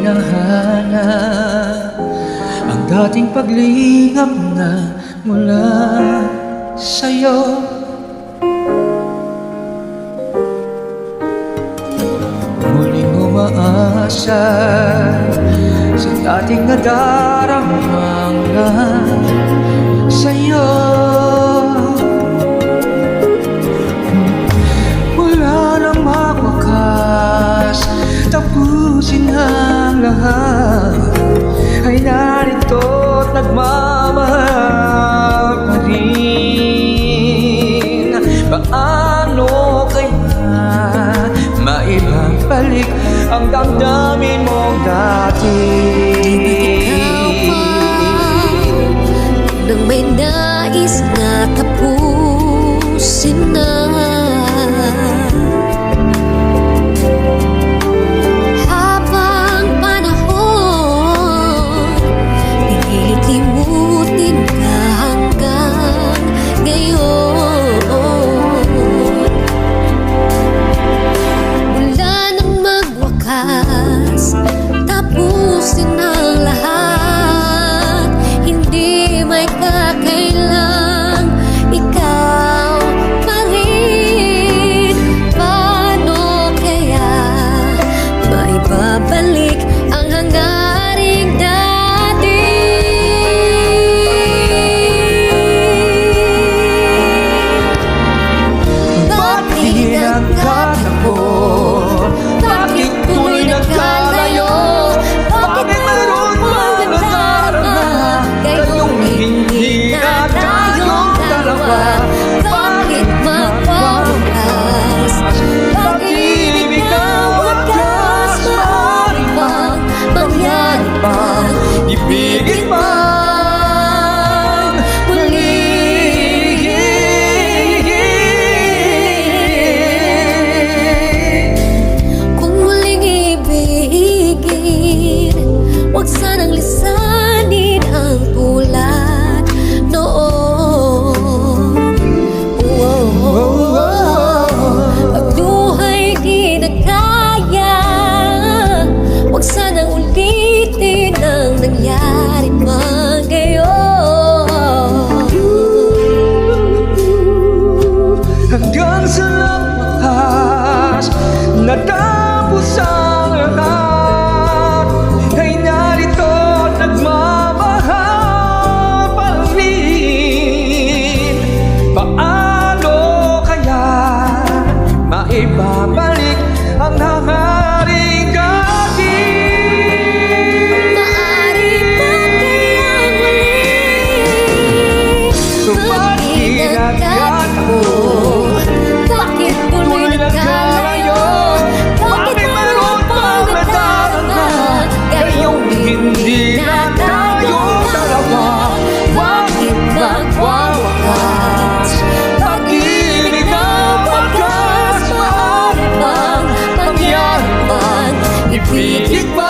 hinahana ang dating paglingap na mula sa'yo. Muling umaasa sa dating nadaramang lang sa'yo. Wala nang magwakas, tapusin ang lahat, ay narito't nagmamahal pa rin. Paano kaya maibabalik ang damdamin mong dati? Nang may nais na tapusin na, habang panahon nililimutin ka hanggang ngayon. Wala nang magwakas, tapusin ang lahat, hindi may kakailang ikaw pa rin. Paano kaya maibabalik ang hangaring dati? Bakit nagkatapo? Bakit tuloy nagkalayo? Bakit mayroon pang nadarama kayong hindi na tayong dalawa? Bakit magwawakas? Pag-ibig na wagas, maaari bang mangyari bang Ibigin man muli. Kung muling ibigin, huwag sanang lisanin ang tulad noon. Pagduhay di na kaya, huwag sanang ulitin ang nangyari man ngayon. Hanggang sa lakas natapos ang lahat, ay narito nagmamahal pa rin. Paano kaya maibabalik ang hangaring dati? Maaari ba kayang muli? Bakit nagkatapo? Bakit tuloy nagkalayo? Bakit mayroon pang nadarama kayong Hindi na tayong dalawa. Bakit magwawakas? Pag-ibig na wagas, Maaari bang mangyari bang ibigin ba